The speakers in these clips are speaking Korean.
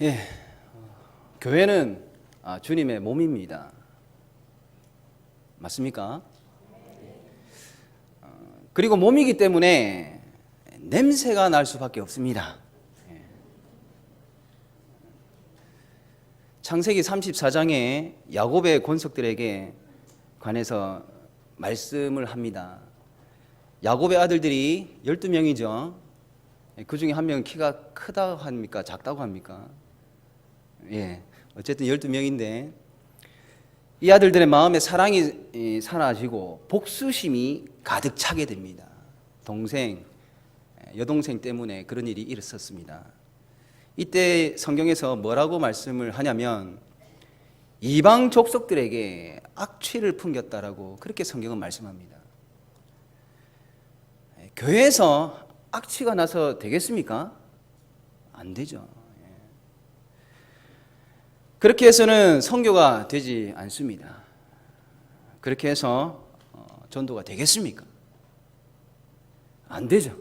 예, 교회는 주님의 몸입니다. 맞습니까? 그리고 몸이기 때문에 냄새가 날 수밖에 없습니다. 창세기 34장에 야곱의 권속들에게 관해서 말씀을 합니다. 야곱의 아들들이 12명이죠. 그 중에 한 명은 키가 크다고 합니까? 작다고 합니까? 예, 어쨌든 12명인데 이 아들들의 마음에 사랑이 사라지고 복수심이 가득 차게 됩니다. 여동생 때문에 그런 일이 일어섰습니다. 이때 성경에서 뭐라고 말씀을 하냐면 이방 족속들에게 악취를 풍겼다라고 그렇게 성경은 말씀합니다. 교회에서 악취가 나서 되겠습니까? 안 되죠. 그렇게 해서는 선교가 되지 않습니다. 그렇게 해서 전도가 되겠습니까? 안 되죠.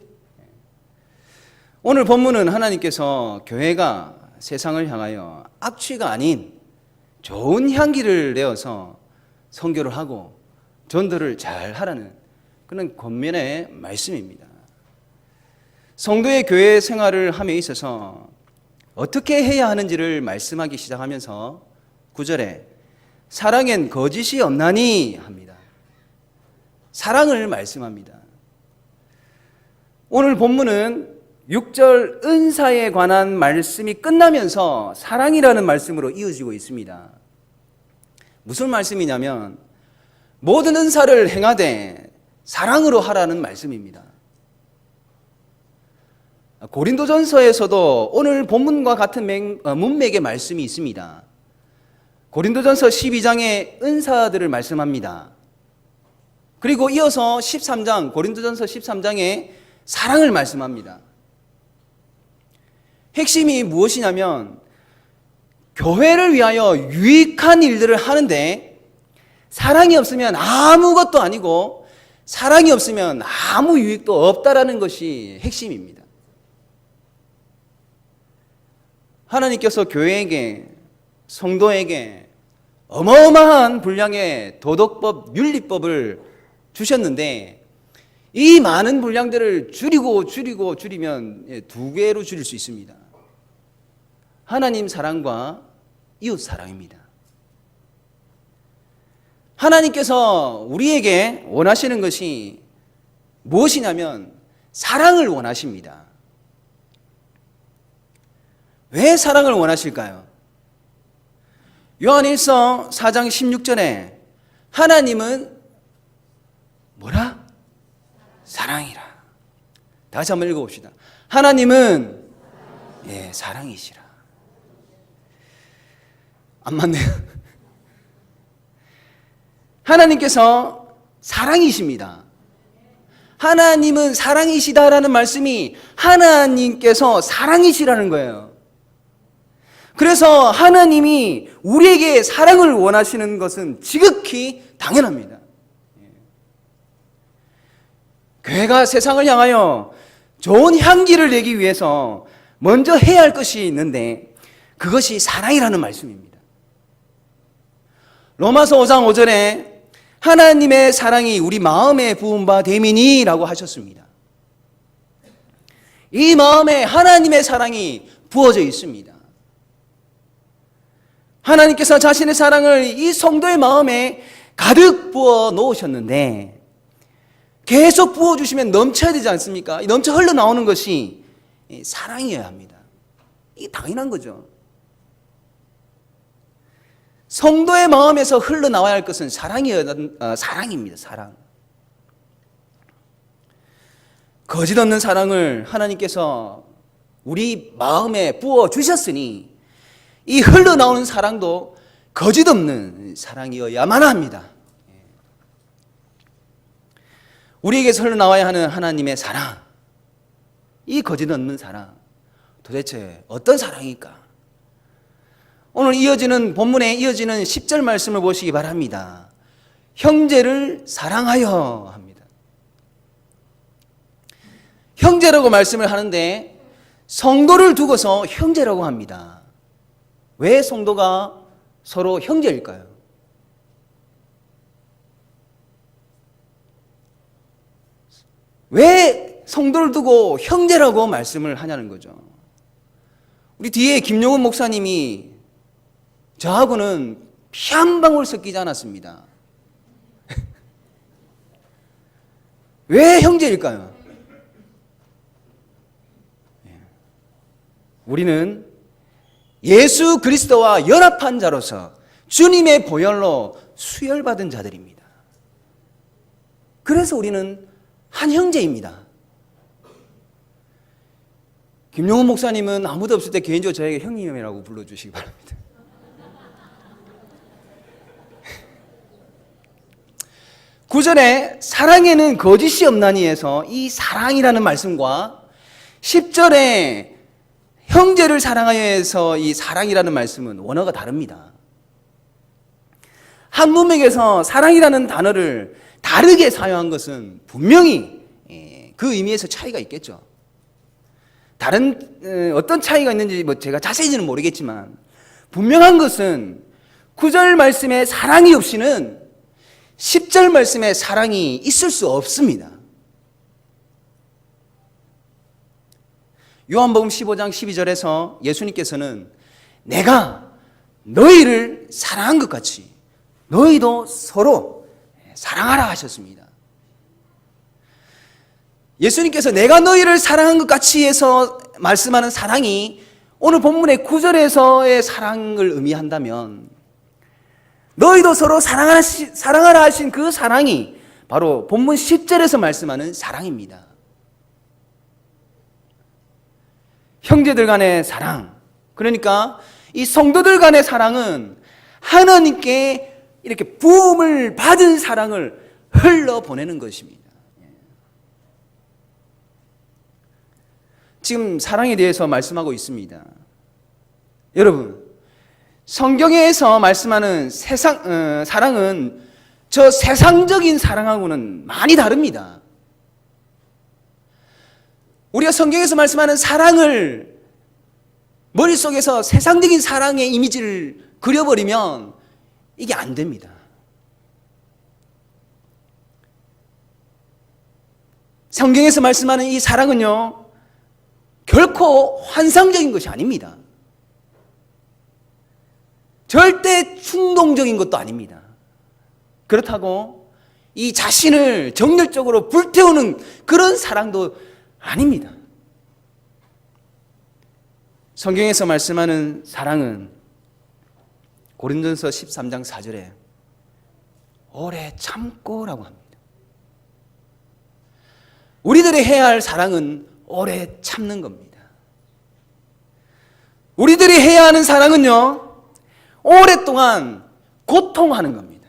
오늘 본문은 하나님께서 교회가 세상을 향하여 악취가 아닌 좋은 향기를 내어서 선교를 하고 전도를 잘 하라는 그런 권면의 말씀입니다. 성도의 교회 생활을 함에 있어서 어떻게 해야 하는지를 말씀하기 시작하면서 9절에 사랑엔 거짓이 없나니 합니다. 사랑을 말씀합니다. 오늘 본문은 6절 은사에 관한 말씀이 끝나면서 사랑이라는 말씀으로 이어지고 있습니다. 무슨 말씀이냐면 모든 은사를 행하되 사랑으로 하라는 말씀입니다. 고린도전서에서도 오늘 본문과 같은 문맥의 말씀이 있습니다. 고린도전서 12장에 은사들을 말씀합니다. 그리고 이어서 고린도전서 13장에 사랑을 말씀합니다. 핵심이 무엇이냐면 교회를 위하여 유익한 일들을 하는데 사랑이 없으면 아무것도 아니고 사랑이 없으면 아무 유익도 없다라는 것이 핵심입니다. 하나님께서 교회에게, 성도에게 어마어마한 분량의 도덕법, 윤리법을 주셨는데 이 많은 분량들을 줄이면 2개로 줄일 수 있습니다. 하나님 사랑과 이웃 사랑입니다. 하나님께서 우리에게 원하시는 것이 무엇이냐면 사랑을 원하십니다. 왜 사랑을 원하실까요? 요한일서 4장 16절에 하나님은 뭐라? 사랑이라. 다시 한번 읽어봅시다. 하나님은 사랑이시라. 안 맞네요. 하나님께서 사랑이십니다. 하나님은 사랑이시다라는 말씀이 하나님께서 사랑이시라는 거예요. 그래서 하나님이 우리에게 사랑을 원하시는 것은 지극히 당연합니다. 교회가 세상을 향하여 좋은 향기를 내기 위해서 먼저 해야 할 것이 있는데 그것이 사랑이라는 말씀입니다. 로마서 5장 5절에 하나님의 사랑이 우리 마음에 부은 바 됨이니라고 하셨습니다. 이 마음에 하나님의 사랑이 부어져 있습니다. 하나님께서 자신의 사랑을 이 성도의 마음에 가득 부어 놓으셨는데 계속 부어주시면 넘쳐야 되지 않습니까? 넘쳐 흘러나오는 것이 사랑이어야 합니다. 이게 당연한 거죠. 성도의 마음에서 흘러나와야 할 것은 사랑입니다. 사랑. 거짓 없는 사랑을 하나님께서 우리 마음에 부어주셨으니 이 흘러나오는 사랑도 거짓 없는 사랑이어야만 합니다. 우리에게서 흘러나와야 하는 하나님의 사랑, 이 거짓 없는 사랑, 도대체 어떤 사랑일까? 오늘 본문에 이어지는 10절 말씀을 보시기 바랍니다. 형제를 사랑하여 합니다. 형제라고 말씀을 하는데 성도를 두고서 형제라고 합니다. 왜 성도가 서로 형제일까요? 왜 성도를 두고 형제라고 말씀을 하냐는 거죠. 우리 뒤에 김용훈 목사님이 저하고는 피 한 방울 섞이지 않았습니다. 왜 형제일까요? 우리는 예수 그리스도와 연합한 자로서 주님의 보혈로 수혈받은 자들입니다. 그래서 우리는 한 형제입니다. 김용훈 목사님은 아무도 없을 때 개인적으로 저에게 형님이라고 불러주시기 바랍니다. 구절에 사랑에는 거짓이 없나니에서 이 사랑이라는 말씀과 10절에 형제를 사랑하여 해서 이 사랑이라는 말씀은 원어가 다릅니다. 한 문맥에서 사랑이라는 단어를 다르게 사용한 것은 분명히 그 의미에서 차이가 있겠죠. 다른 어떤 차이가 있는지 제가 자세히는 모르겠지만 분명한 것은 9절 말씀에 사랑이 없이는 10절 말씀에 사랑이 있을 수 없습니다. 요한복음 15장 12절에서 예수님께서는 내가 너희를 사랑한 것 같이 너희도 서로 사랑하라 하셨습니다. 예수님께서 내가 너희를 사랑한 것 같이 해서 말씀하는 사랑이 오늘 본문의 9절에서의 사랑을 의미한다면 너희도 서로 사랑하라 하신 그 사랑이 바로 본문 10절에서 말씀하는 사랑입니다. 형제들 간의 사랑, 그러니까 이 성도들 간의 사랑은 하나님께 이렇게 부음을 받은 사랑을 흘러보내는 것입니다. 지금 사랑에 대해서 말씀하고 있습니다. 여러분, 성경에서 말씀하는 사랑은 저 세상적인 사랑하고는 많이 다릅니다. 우리가 성경에서 말씀하는 사랑을 머릿속에서 세상적인 사랑의 이미지를 그려버리면 이게 안 됩니다. 성경에서 말씀하는 이 사랑은요, 결코 환상적인 것이 아닙니다. 절대 충동적인 것도 아닙니다. 그렇다고 이 자신을 정열적으로 불태우는 그런 사랑도 아닙니다. 성경에서 말씀하는 사랑은 고린도전서 13장 4절에 오래 참고라고 합니다. 우리들이 해야 할 사랑은 오래 참는 겁니다. 우리들이 해야 하는 사랑은요, 오랫동안 고통하는 겁니다.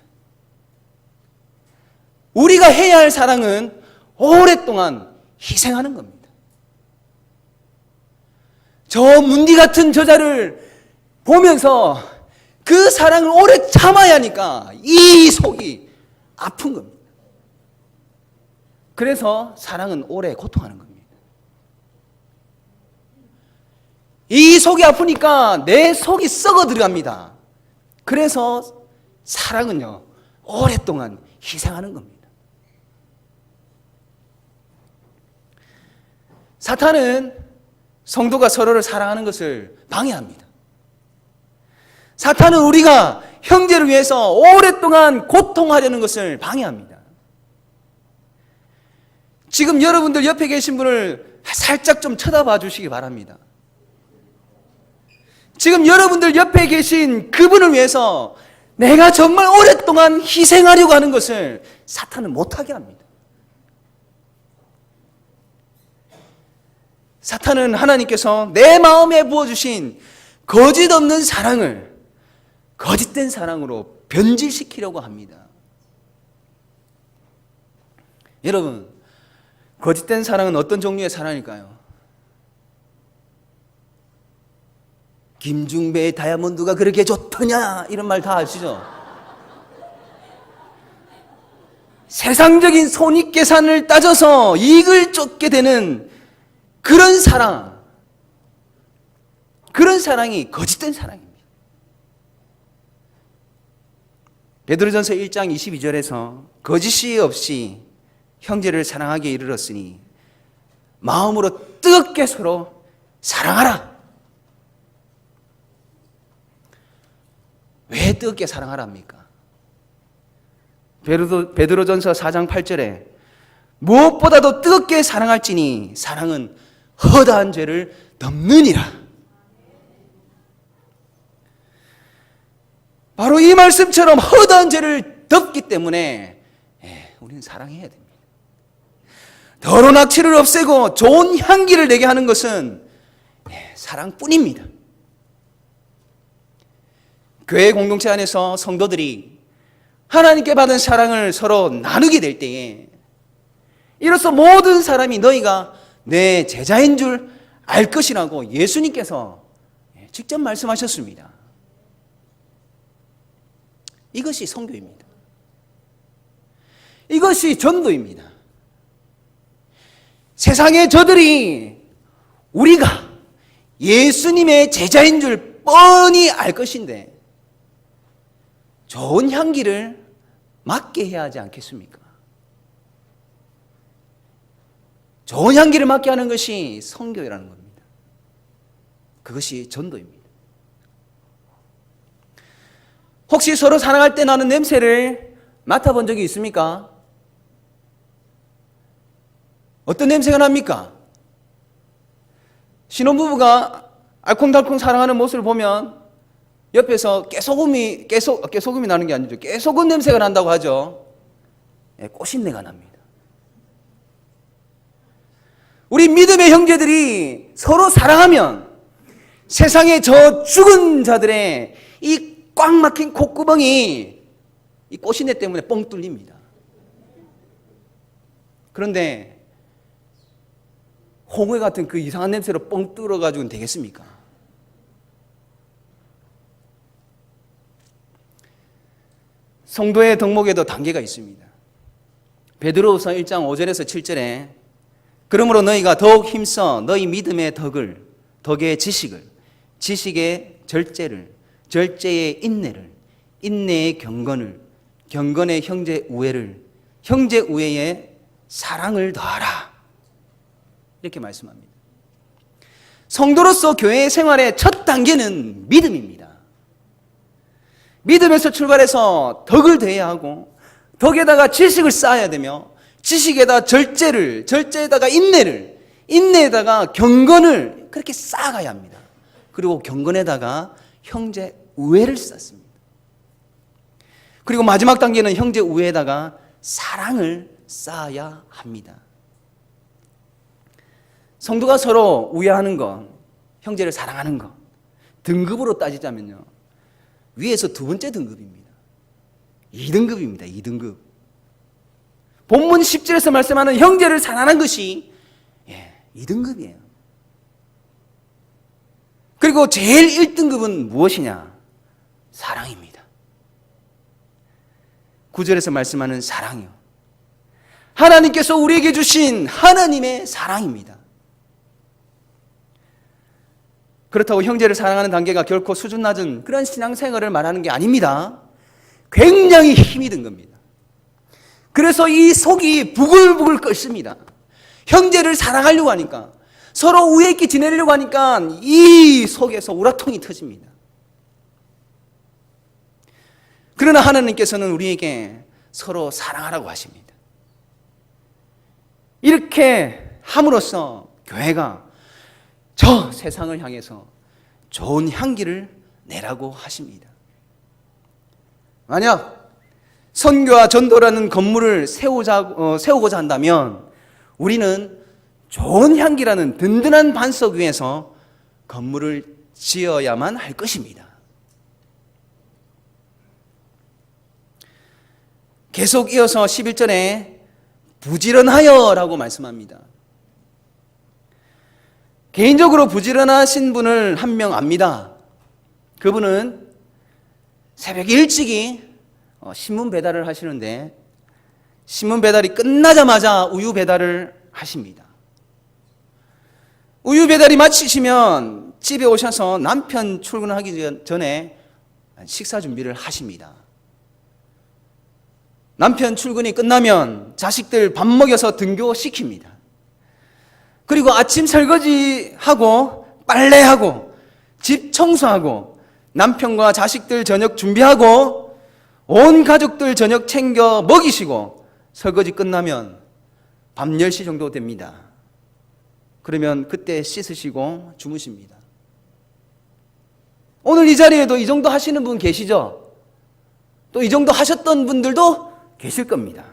우리가 해야 할 사랑은 오랫동안 희생하는 겁니다. 저 문디 같은 저자를 보면서 그 사랑을 오래 참아야 하니까 이 속이 아픈 겁니다. 그래서 사랑은 오래 고통하는 겁니다. 이 속이 아프니까 내 속이 썩어 들어갑니다. 그래서 사랑은요, 오랫동안 희생하는 겁니다. 사탄은 성도가 서로를 사랑하는 것을 방해합니다. 사탄은 우리가 형제를 위해서 오랫동안 고통하려는 것을 방해합니다. 지금 여러분들 옆에 계신 분을 살짝 좀 쳐다봐 주시기 바랍니다. 지금 여러분들 옆에 계신 그분을 위해서 내가 정말 오랫동안 희생하려고 하는 것을 사탄은 못하게 합니다. 사탄은 하나님께서 내 마음에 부어주신 거짓 없는 사랑을 거짓된 사랑으로 변질시키려고 합니다. 여러분, 거짓된 사랑은 어떤 종류의 사랑일까요? 김중배의 다이아몬드가 그렇게 좋더냐 이런 말 다 아시죠? 세상적인 손익계산을 따져서 이익을 쫓게 되는 그런 사랑이 거짓된 사랑입니다. 베드로전서 1장 22절에서 거짓이 없이 형제를 사랑하기에 이르렀으니 마음으로 뜨겁게 서로 사랑하라. 왜 뜨겁게 사랑하랍니까? 베드로전서 4장 8절에 무엇보다도 뜨겁게 사랑할지니 사랑은 허다한 죄를 덮느니라. 바로 이 말씀처럼 허다한 죄를 덮기 때문에 우리는 사랑해야 됩니다. 더러운 악취를 없애고 좋은 향기를 내게 하는 것은 사랑뿐입니다. 교회 공동체 안에서 성도들이 하나님께 받은 사랑을 서로 나누게 될 때에 이로써 모든 사람이 너희가 내 제자인 줄 알 것이라고 예수님께서 직접 말씀하셨습니다. 이것이 선교입니다. 이것이 전도입니다. 세상의 저들이 우리가 예수님의 제자인 줄 뻔히 알 것인데 좋은 향기를 맡게 해야 하지 않겠습니까? 좋은 향기를 맡게 하는 것이 선교라는 겁니다. 그것이 전도입니다. 혹시 서로 사랑할 때 나는 냄새를 맡아본 적이 있습니까? 어떤 냄새가 납니까? 신혼부부가 알콩달콩 사랑하는 모습을 보면 옆에서 깨소금이 나는 게 아니죠. 깨소금 냄새가 난다고 하죠. 꽃신내가 납니다. 우리 믿음의 형제들이 서로 사랑하면 세상의 저 죽은 자들의 이 꽉 막힌 콧구멍이 이 꽃신내 때문에 뻥 뚫립니다. 그런데 홍회 같은 그 이상한 냄새로 뻥 뚫어가지고는 되겠습니까? 성도의 덕목에도 단계가 있습니다. 베드로후서 1장 5절에서 7절에 그러므로 너희가 더욱 힘써 너희 믿음의 덕의 지식을, 지식의 절제를, 절제의 인내를, 인내의 경건을, 경건의 형제 우애를, 형제 우애의 사랑을 더하라. 이렇게 말씀합니다. 성도로서 교회 생활의 첫 단계는 믿음입니다. 믿음에서 출발해서 덕을 더해야 하고 덕에다가 지식을 쌓아야 되며 지식에다 절제를, 절제에다가 인내를, 인내에다가 경건을 그렇게 쌓아가야 합니다. 그리고 경건에다가 형제 우애를 쌓습니다. 그리고 마지막 단계는 형제 우애에다가 사랑을 쌓아야 합니다. 성도가 서로 우애하는 것, 형제를 사랑하는 것, 등급으로 따지자면요, 위에서 두 번째 등급입니다. 2등급입니다. 2등급. 본문 10절에서 말씀하는 형제를 사랑하는 것이 2등급이에요. 그리고 제일 1등급은 무엇이냐? 사랑입니다. 9절에서 말씀하는 사랑이요. 하나님께서 우리에게 주신 하나님의 사랑입니다. 그렇다고 형제를 사랑하는 단계가 결코 수준 낮은 그런 신앙생활을 말하는 게 아닙니다. 굉장히 힘이 든 겁니다. 그래서 이 속이 부글부글 끓습니다. 형제를 사랑하려고 하니까, 서로 우애 있게 지내려고 하니까 이 속에서 우라통이 터집니다. 그러나 하나님께서는 우리에게 서로 사랑하라고 하십니다. 이렇게 함으로써 교회가 저 세상을 향해서 좋은 향기를 내라고 하십니다. 만약 선교와 전도라는 건물을 세우고자 한다면 우리는 좋은 향기라는 든든한 반석 위에서 건물을 지어야만 할 것입니다. 계속 이어서 11절에 부지런하여 라고 말씀합니다. 개인적으로 부지런하신 분을 한 명 압니다. 그분은 새벽 일찍이 신문 배달을 하시는데 신문 배달이 끝나자마자 우유 배달을 하십니다. 우유 배달이 마치시면 집에 오셔서 남편 출근하기 전에 식사 준비를 하십니다. 남편 출근이 끝나면 자식들 밥 먹여서 등교시킵니다. 그리고 아침 설거지하고 빨래하고 집 청소하고 남편과 자식들 저녁 준비하고 온 가족들 저녁 챙겨 먹이시고 설거지 끝나면 밤 10시 정도 됩니다. 그러면 그때 씻으시고 주무십니다. 오늘 이 자리에도 이 정도 하시는 분 계시죠? 또 이 정도 하셨던 분들도 계실 겁니다.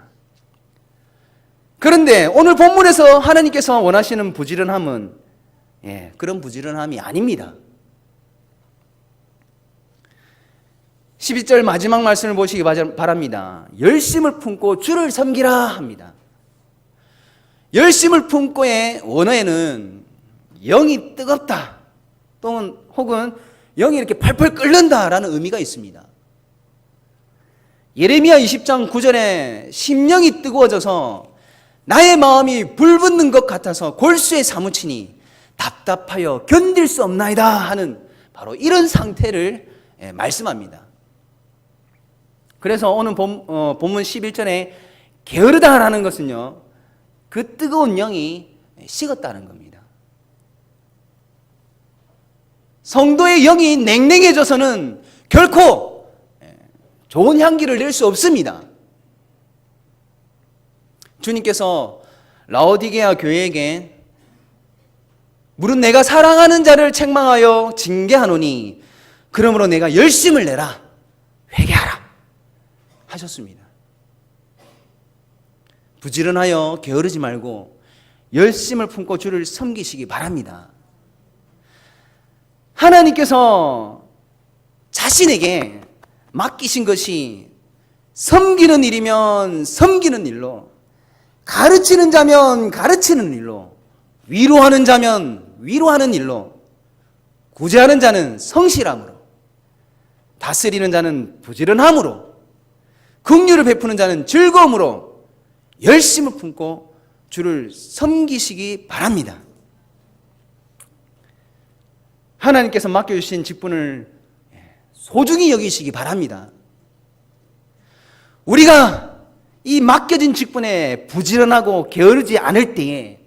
그런데 오늘 본문에서 하나님께서 원하시는 부지런함은 그런 부지런함이 아닙니다. 12절 마지막 말씀을 보시기 바랍니다. 열심을 품고 주를 섬기라 합니다. 열심을 품고의 원어에는 영이 뜨겁다 또는 혹은 영이 이렇게 펄펄 끓는다라는 의미가 있습니다. 예레미야 20장 9절에 심령이 뜨거워져서 나의 마음이 불붙는 것 같아서 골수에 사무치니 답답하여 견딜 수 없나이다 하는 바로 이런 상태를 말씀합니다. 그래서 오늘 본문 11절에 게으르다라는 것은요, 그 뜨거운 영이 식었다는 겁니다. 성도의 영이 냉랭해져서는 결코 좋은 향기를 낼 수 없습니다. 주님께서 라오디게아 교회에게 물은 내가 사랑하는 자를 책망하여 징계하노니 그러므로 내가 열심을 내라 회개하라 하셨습니다. 부지런하여 게으르지 말고 열심을 품고 주를 섬기시기 바랍니다. 하나님께서 자신에게 맡기신 것이 섬기는 일이면 섬기는 일로, 가르치는 자면 가르치는 일로, 위로하는 자면 위로하는 일로, 구제하는 자는 성실함으로, 다스리는 자는 부지런함으로, 긍휼을 베푸는 자는 즐거움으로 열심을 품고 주를 섬기시기 바랍니다. 하나님께서 맡겨주신 직분을 소중히 여기시기 바랍니다. 우리가 이 맡겨진 직분에 부지런하고 게으르지 않을 때에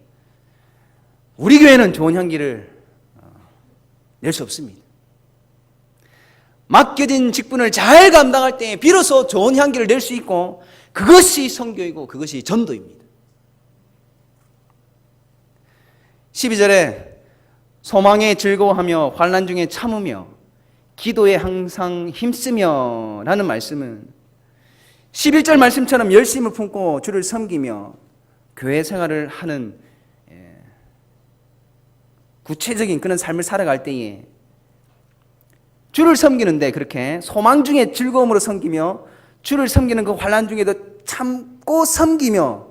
우리 교회는 좋은 향기를 낼 수 없습니다. 맡겨진 직분을 잘 감당할 때 비로소 좋은 향기를 낼 수 있고 그것이 선교이고 그것이 전도입니다. 12절에 소망에 즐거워하며 환난 중에 참으며 기도에 항상 힘쓰며 라는 말씀은 11절 말씀처럼 열심을 품고 주를 섬기며 교회 생활을 하는 구체적인 그런 삶을 살아갈 때에 주를 섬기는데 그렇게 소망 중에 즐거움으로 섬기며 주를 섬기는 그 환난 중에도 참고 섬기며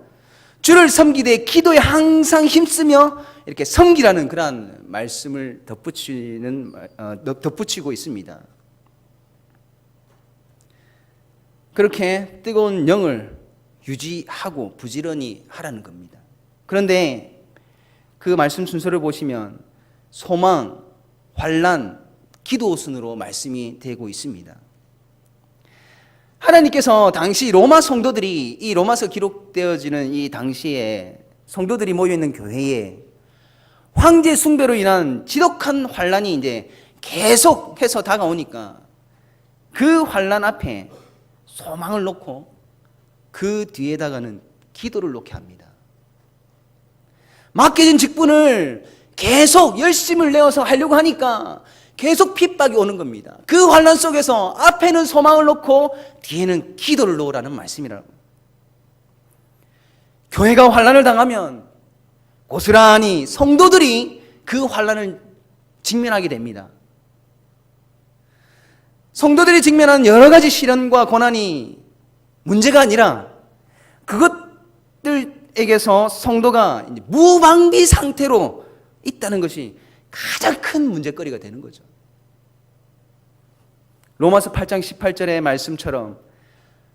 주를 섬기되 기도에 항상 힘쓰며 이렇게 섬기라는 그러한 말씀을 덧붙이고 있습니다. 그렇게 뜨거운 영을 유지하고 부지런히 하라는 겁니다. 그런데 그 말씀 순서를 보시면 소망, 환난, 기도 순으로 말씀이 되고 있습니다. 하나님께서 당시 로마 성도들이 이 로마서 기록되어지는 이 당시에 성도들이 모여있는 교회에 황제 숭배로 인한 지독한 환난이 이제 계속해서 다가오니까 그 환난 앞에 소망을 놓고 그 뒤에다가는 기도를 놓게 합니다. 맡겨진 직분을 계속 열심을 내어서 하려고 하니까 계속 핍박이 오는 겁니다. 그 환난 속에서 앞에는 소망을 놓고 뒤에는 기도를 놓으라는 말씀이라고. 교회가 환난을 당하면 고스란히 성도들이 그 환난을 직면하게 됩니다. 성도들이 직면하는 여러 가지 시련과 고난이 문제가 아니라 그것들에게서 성도가 무방비 상태로 있다는 것이 가장 큰 문제거리가 되는 거죠. 로마서 8장 18절의 말씀처럼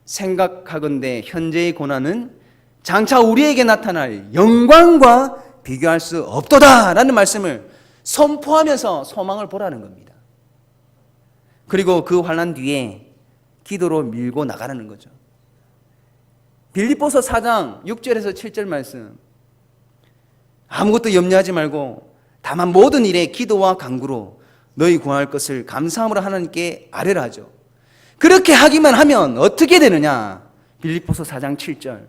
생각하건대 현재의 고난은 장차 우리에게 나타날 영광과 비교할 수 없도다 라는 말씀을 선포하면서 소망을 보라는 겁니다. 그리고 그 환난 뒤에 기도로 밀고 나가라는 거죠. 빌립보서 4장 6절에서 7절 말씀, 아무것도 염려하지 말고 다만 모든 일에 기도와 간구로 너희 구할 것을 감사함으로 하나님께 아뢰라 하죠. 그렇게 하기만 하면 어떻게 되느냐? 빌립보서 4장 7절,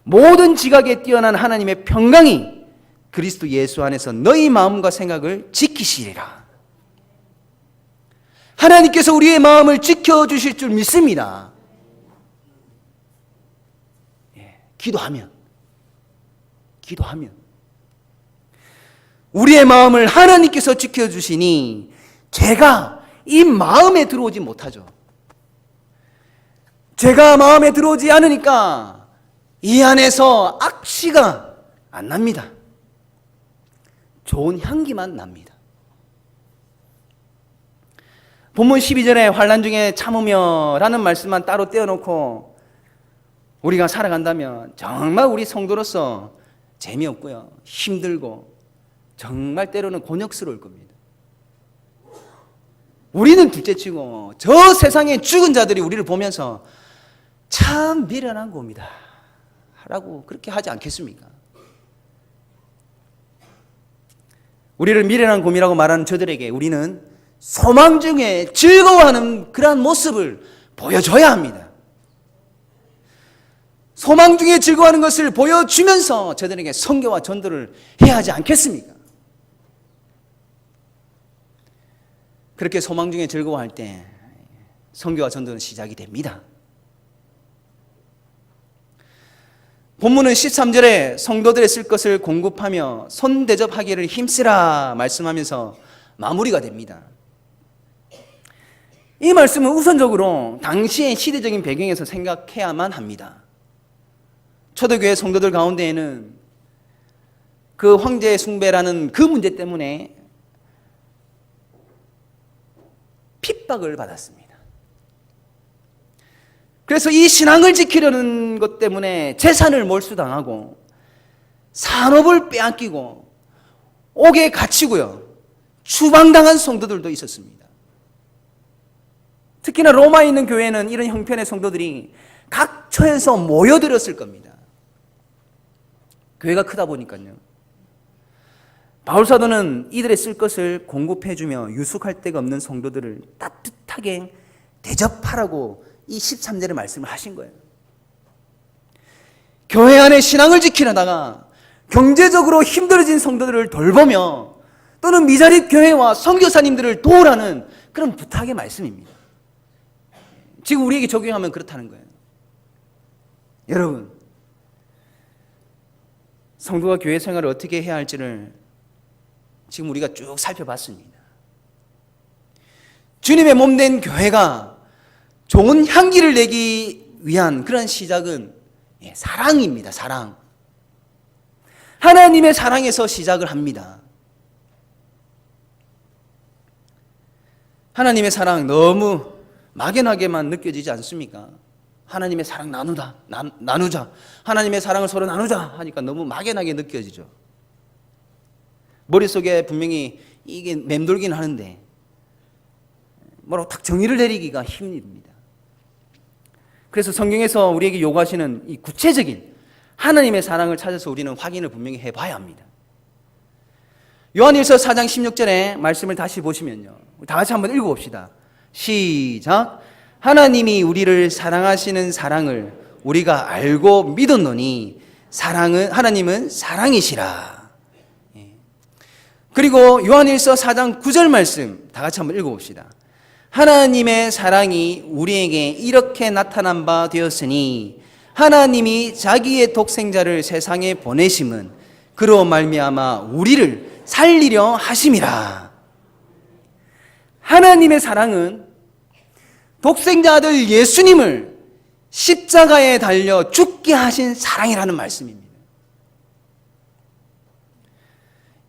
모든 지각에 뛰어난 하나님의 평강이 그리스도 예수 안에서 너희 마음과 생각을 지키시리라. 하나님께서 우리의 마음을 지켜주실 줄 믿습니다. 기도하면 우리의 마음을 하나님께서 지켜주시니 죄가 이 마음에 들어오지 못하죠. 죄가 마음에 들어오지 않으니까 이 안에서 악취가 안 납니다. 좋은 향기만 납니다. 본문 12절에 환난 중에 참으며 라는 말씀만 따로 떼어놓고 우리가 살아간다면 정말 우리 성도로서 재미없고요, 힘들고 정말 때로는 곤욕스러울 겁니다. 우리는 둘째치고 저 세상의 죽은 자들이 우리를 보면서 참 미련한 곰이다 라고 그렇게 하지 않겠습니까? 우리를 미련한 곰이라고 말하는 저들에게 우리는 소망 중에 즐거워하는 그러한 모습을 보여줘야 합니다. 소망 중에 즐거워하는 것을 보여주면서 저들에게 선교와 전도를 해야 하지 않겠습니까? 그렇게 소망 중에 즐거워할 때 선교와 전도는 시작이 됩니다. 본문은 13절에 성도들의 쓸 것을 공급하며 손대접하기를 힘쓰라 말씀하면서 마무리가 됩니다. 이 말씀은 우선적으로 당시의 시대적인 배경에서 생각해야만 합니다. 초대교회 성도들 가운데에는 그 황제 숭배라는 그 문제 때문에 핍박을 받았습니다. 그래서 이 신앙을 지키려는 것 때문에 재산을 몰수당하고 산업을 빼앗기고 옥에 갇히고요, 추방당한 성도들도 있었습니다. 특히나 로마에 있는 교회는 이런 형편의 성도들이 각처에서 모여들었을 겁니다. 교회가 크다 보니까요. 바울사도는 이들의 쓸 것을 공급해주며 유숙할 데가 없는 성도들을 따뜻하게 대접하라고 이 13절의 말씀을 하신 거예요. 교회 안에 신앙을 지키려다가 경제적으로 힘들어진 성도들을 돌보며 또는 미자립 교회와 선교사님들을 도우라는 그런 부탁의 말씀입니다. 지금 우리에게 적용하면 그렇다는 거예요. 여러분, 성도가 교회 생활을 어떻게 해야 할지를 지금 우리가 쭉 살펴봤습니다. 주님의 몸된 교회가 좋은 향기를 내기 위한 그런 시작은 사랑입니다. 사랑. 하나님의 사랑에서 시작을 합니다. 하나님의 사랑 너무 막연하게만 느껴지지 않습니까? 하나님의 사랑 나누자. 하나님의 사랑을 서로 나누자 하니까 너무 막연하게 느껴지죠. 머릿속에 분명히 이게 맴돌긴 하는데 뭐라고 딱 정의를 내리기가 힘듭니다. 그래서 성경에서 우리에게 요구하시는 이 구체적인 하나님의 사랑을 찾아서 우리는 확인을 분명히 해봐야 합니다. 요한일서 4장 16절에 말씀을 다시 보시면요, 다 같이 한번 읽어봅시다. 시작. 하나님이 우리를 사랑하시는 사랑을 우리가 알고 믿었노니 하나님은 사랑이시라. 그리고 요한일서 4장 9절 말씀 다 같이 한번 읽어봅시다. 하나님의 사랑이 우리에게 이렇게 나타난 바 되었으니 하나님이 자기의 독생자를 세상에 보내심은 그로 말미암아 우리를 살리려 하심이라. 하나님의 사랑은 독생자 아들 예수님을 십자가에 달려 죽게 하신 사랑이라는 말씀입니다.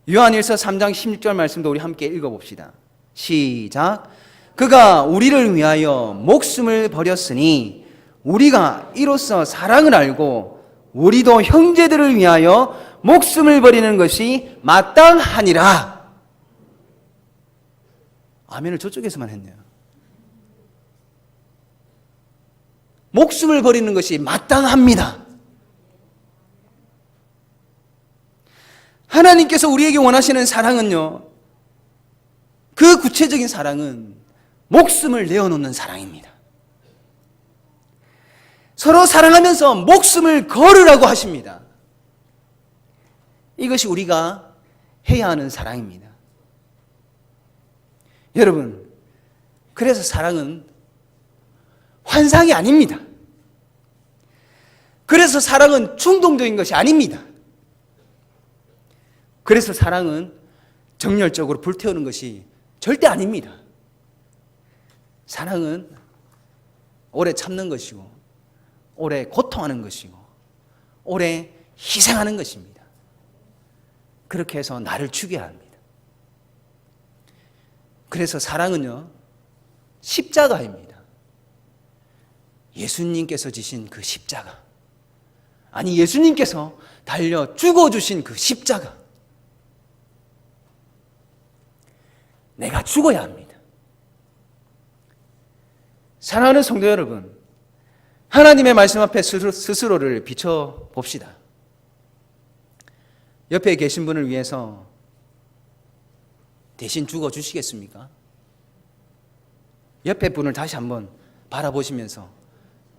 요한일서 3장 16절 말씀도 우리 함께 읽어봅시다. 시작. 그가 우리를 위하여 목숨을 버렸으니 우리가 이로써 사랑을 알고 우리도 형제들을 위하여 목숨을 버리는 것이 마땅하니라. 아멘을 저쪽에서만 했네요. 목숨을 버리는 것이 마땅합니다. 하나님께서 우리에게 원하시는 사랑은요, 그 구체적인 사랑은 목숨을 내어놓는 사랑입니다. 서로 사랑하면서 목숨을 걸으라고 하십니다. 이것이 우리가 해야 하는 사랑입니다. 여러분, 그래서 사랑은 환상이 아닙니다. 그래서 사랑은 충동적인 것이 아닙니다. 그래서 사랑은 정열적으로 불태우는 것이 절대 아닙니다. 사랑은 오래 참는 것이고, 오래 고통하는 것이고, 오래 희생하는 것입니다. 그렇게 해서 나를 죽여야 합니다. 그래서 사랑은요, 십자가입니다. 예수님께서 지신 그 십자가, 아니 예수님께서 달려 죽어주신 그 십자가, 내가 죽어야 합니다. 사랑하는 성도 여러분, 하나님의 말씀 앞에 스스로를 비춰봅시다. 옆에 계신 분을 위해서 대신 죽어주시겠습니까? 옆에 분을 다시 한번 바라보시면서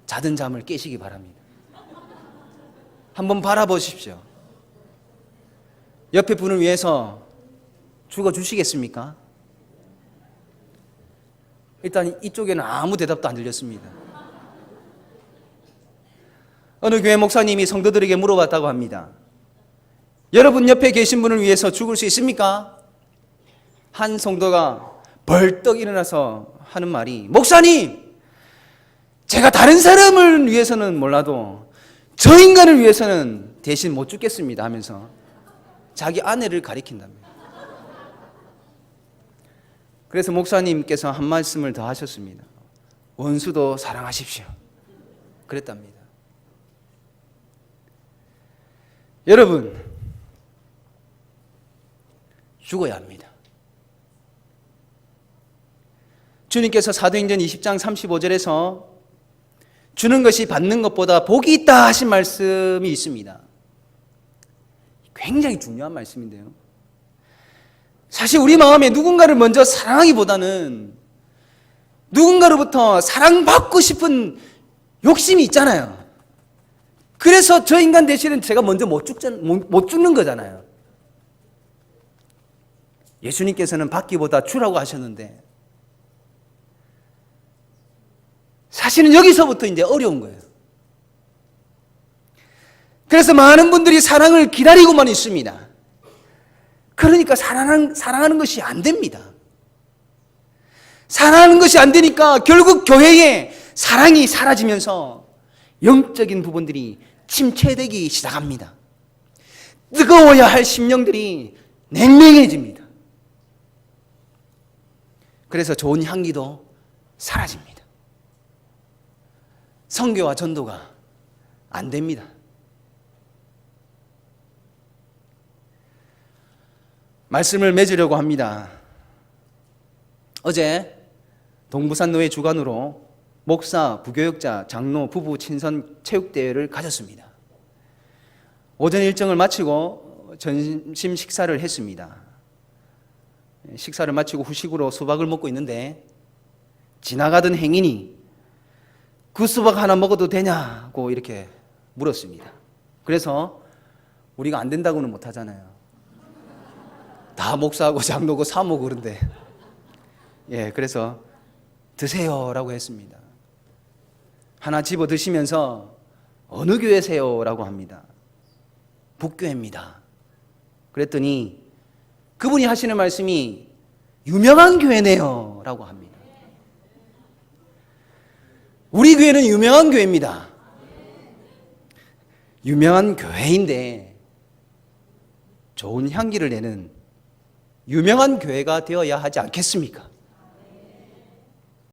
자든 잠을 깨시기 바랍니다. 한번 바라보십시오. 옆에 분을 위해서 죽어주시겠습니까? 일단 이쪽에는 아무 대답도 안 들렸습니다. 어느 교회 목사님이 성도들에게 물어봤다고 합니다. 여러분 옆에 계신 분을 위해서 죽을 수 있습니까? 한 성도가 벌떡 일어나서 하는 말이, 목사님, 제가 다른 사람을 위해서는 몰라도 저 인간을 위해서는 대신 못 죽겠습니다 하면서 자기 아내를 가리킨답니다. 그래서 목사님께서 한 말씀을 더 하셨습니다. 원수도 사랑하십시오. 그랬답니다. 여러분, 죽어야 합니다. 주님께서 사도행전 20장 35절에서 주는 것이 받는 것보다 복이 있다 하신 말씀이 있습니다. 굉장히 중요한 말씀인데요. 사실 우리 마음에 누군가를 먼저 사랑하기보다는 누군가로부터 사랑받고 싶은 욕심이 있잖아요. 그래서 저 인간 대신은 제가 먼저 못 죽는 거잖아요. 예수님께서는 받기보다 주라고 하셨는데, 사실은 여기서부터 이제 어려운 거예요. 그래서 많은 분들이 사랑을 기다리고만 있습니다. 그러니까 사랑하는 것이 안 됩니다. 사랑하는 것이 안 되니까 결국 교회에 사랑이 사라지면서 영적인 부분들이 침체되기 시작합니다. 뜨거워야 할 심령들이 냉랭해집니다. 그래서 좋은 향기도 사라집니다. 선교와 전도가 안 됩니다. 말씀을 맺으려고 합니다. 어제 동부산노회 주관으로 목사, 부교역자, 장로, 부부 친선 체육대회를 가졌습니다. 오전 일정을 마치고 점심 식사를 했습니다. 식사를 마치고 후식으로 수박을 먹고 있는데 지나가던 행인이 그 수박 하나 먹어도 되냐고 이렇게 물었습니다. 그래서 우리가 안 된다고는 못 하잖아요. 다 목사하고 장로고 사모고 그런데, 그래서 드세요라고 했습니다. 하나 집어 드시면서 어느 교회세요라고 합니다. 북교회입니다. 그랬더니 그분이 하시는 말씀이 유명한 교회네요 라고 합니다. 우리 교회는 유명한 교회입니다. 유명한 교회인데 좋은 향기를 내는 유명한 교회가 되어야 하지 않겠습니까?